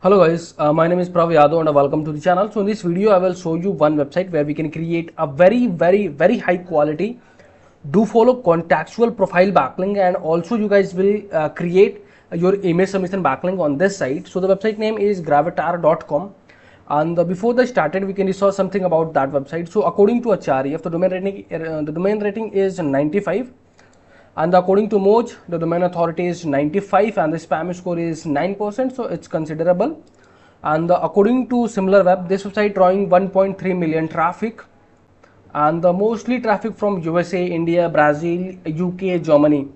Hello guys, my name is Prav Yadav and welcome to the channel. So in this video I will show you one website where we can create a very high quality Dofollow contextual profile backlink, and also you guys will create your image submission backlink on this site. So the website name is gravatar.com, and before the started we can research something about that website. So according to Acharya, the domain rating is 95. And according to Moj, the domain authority is 95 and the spam score is 9%, so it's considerable. And according to SimilarWeb, this website drawing 1.3 million traffic, and the mostly traffic from USA, India, Brazil, UK, Germany.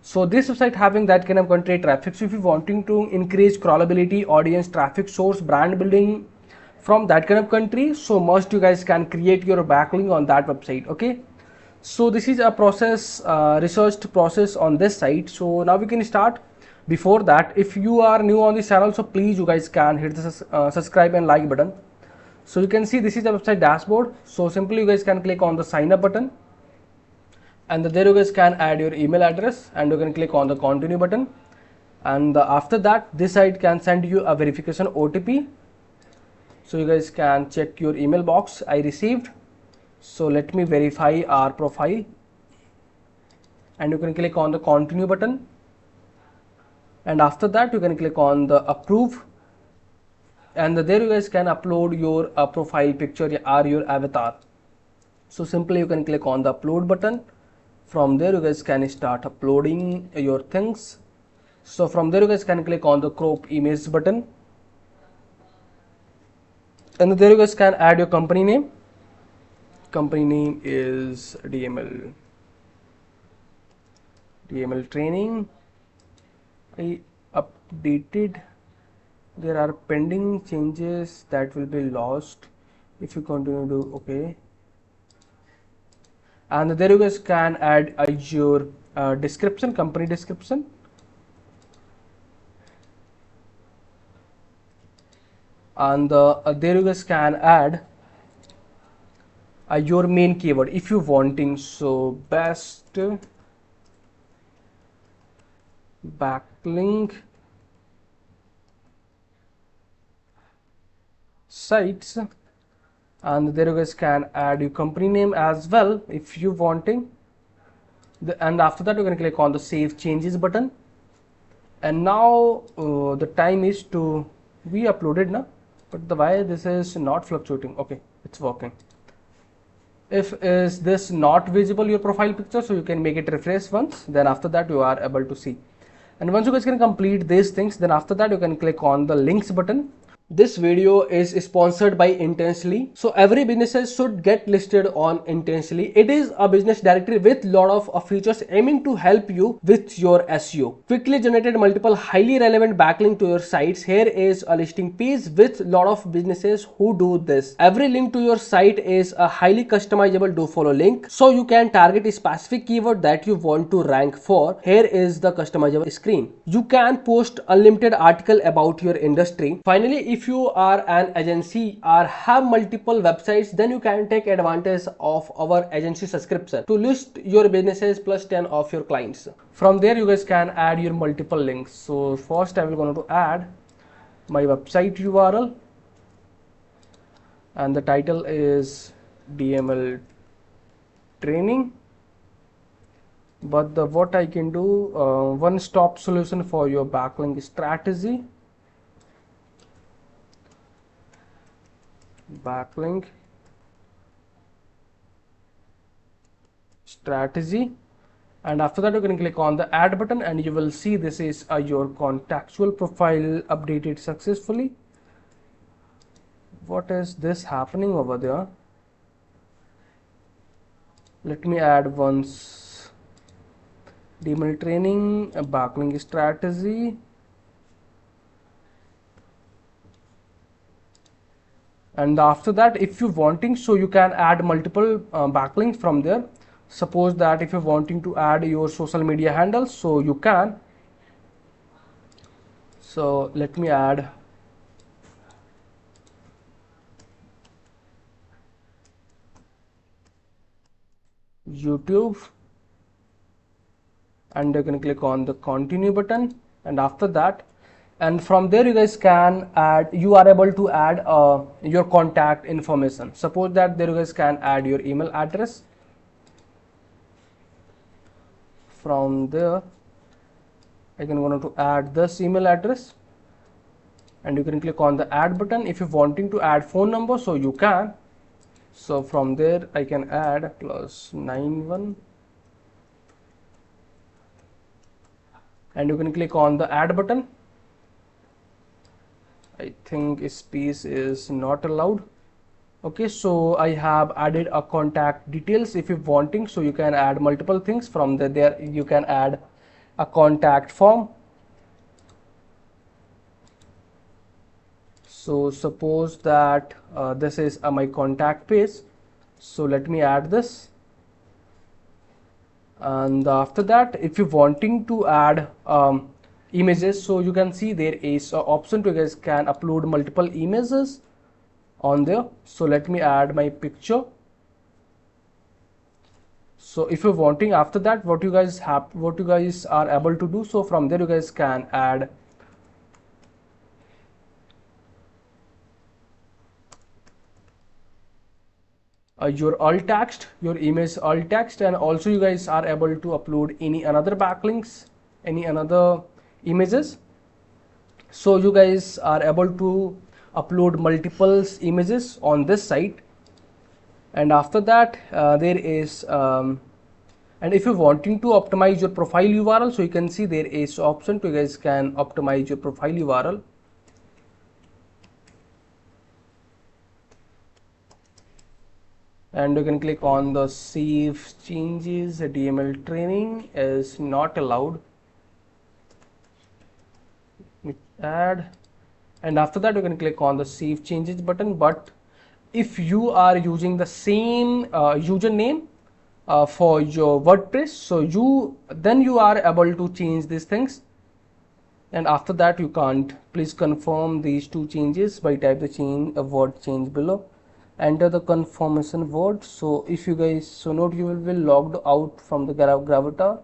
So this website having that kind of country traffic. So if you're wanting to increase crawlability, audience traffic source, brand building from that kind of country, so must you guys can create your backlink on that website. Okay. So this is a process, researched process on this site. So now we can start. Before that, if you are new on this channel, so please you guys can hit the subscribe and like button. So you can see this is the website dashboard. So simply you guys can click on the sign up button, and there you guys can add your email address, and you can click on the continue button, and after that this site can send you a verification OTP. So you guys can check your email box. I received. So let me verify our profile, and you can click on the continue button, and after that you can click on the approve, and there you guys can upload your profile picture or your avatar. So simply you can click on the upload button. From there you guys can start uploading your things. So from there you guys can click on the crop image button, and there you guys can add your company name. Company name is DML training. I updated. There are pending changes that will be lost if you continue to okay. And there you guys can add your description, company description. And there you guys can add your main keyword if you wanting. So best backlink sites, and there you guys can add your company name as well if you wanting. And after that you can click on the save changes button, and now the time is to be uploaded now, but the why this is not fluctuating. Okay, it's working. If is this not visible your profile picture, so you can make it refresh once, then after that you are able to see. And once you guys can complete these things, then after that you can click on the links button. This video is sponsored by Intensely. So every businesses should get listed on Intensely. It is a business directory with lot of features aiming to help you with your SEO. Quickly generated multiple highly relevant backlink to your sites. Here is a listing page with lot of businesses who do this. Every link to your site is a highly customizable Dofollow link, so you can target a specific keyword that you want to rank for. Here is the customizable screen. You can post unlimited article about your industry. Finally, if you are an agency or have multiple websites, then you can take advantage of our agency subscription to list your businesses plus 10 of your clients. From there you guys can add your multiple links. So first I will going to add my website URL, and the title is DML training. But what I can do, one-stop solution for your backlink strategy. Backlink strategy, and after that you can click on the add button, and you will see this is your contextual profile updated successfully. What is this happening over there? Let me add once. DML training, a backlink strategy. And after that, if you wanting, so you can add multiple backlinks from there. Suppose that if you're wanting to add your social media handles, so you can. So let me add YouTube, and you can click on the continue button, and after that and from there you guys can add, you are able to add your contact information. Suppose that there you guys can add your email address. From there I can going to add this email address, and you can click on the add button. If you're wanting to add phone number, so you can. So from there I can add +91, and you can click on the add button. I think space is not allowed. Okay, so I have added a contact details. If you're wanting, so you can add multiple things. From there you can add a contact form. So suppose that this is my contact page, so let me add this. And after that, if you're wanting to add images, so you can see there is an option to you guys can upload multiple images on there. So let me add my picture. So if you're wanting, after that, what you guys are able to do, so from there you guys can add your alt text, your image alt text, and also you guys are able to upload any another backlinks, any another images. So you guys are able to upload multiple images on this site. And after that there is and if you're wanting to optimize your profile URL, so you can see there is option to you guys can optimize your profile URL. And you can click on the save changes. DML training is not allowed. Add, and after that you can click on the save changes button. But if you are using the same username for your WordPress, so then you are able to change these things. And after that you can't. Please confirm these two changes by type the change word change below. Enter the confirmation word. So if you guys, so note you will be logged out from the Gravatar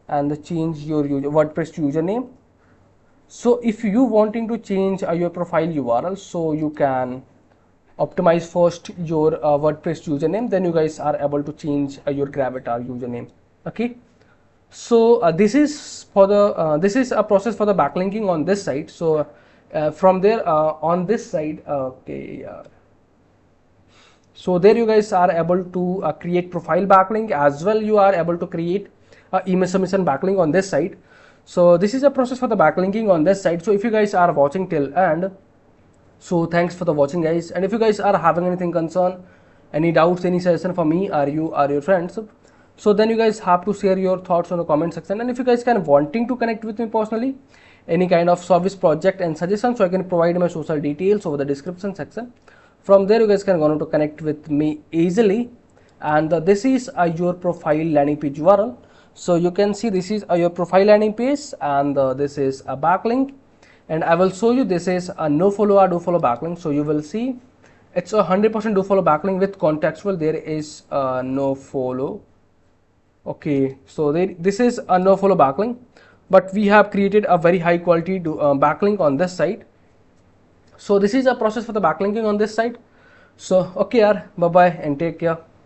and change your WordPress username. So if you wanting to change your profile URL, so you can optimize first your WordPress username, then you guys are able to change your Gravatar username. Okay, so this is for the this is a process for the backlinking on this site. So from there on this side, okay, so there you guys are able to create profile backlink, as well you are able to create email submission backlink on this site. So this is a process for the backlinking on this site. So if you guys are watching till end, so thanks for the watching guys. And if you guys are having anything concern, any doubts, any suggestion for me or your friends, so then you guys have to share your thoughts on the comment section. And if you guys can wanting to connect with me personally, any kind of service project and suggestions, so I can provide my social details over the description section. From there you guys can go to connect with me easily. And this is your profile landing page URL. So you can see this is your profile landing page, and this is a backlink. And I will show you, this is a Dofollow or Dofollow backlink. So you will see it's a 100% Dofollow backlink with contextual. There is no follow. Okay, so this is a Dofollow backlink, but we have created a very high quality backlink on this site. So this is a process for the backlinking on this site. So okay, bye bye and take care.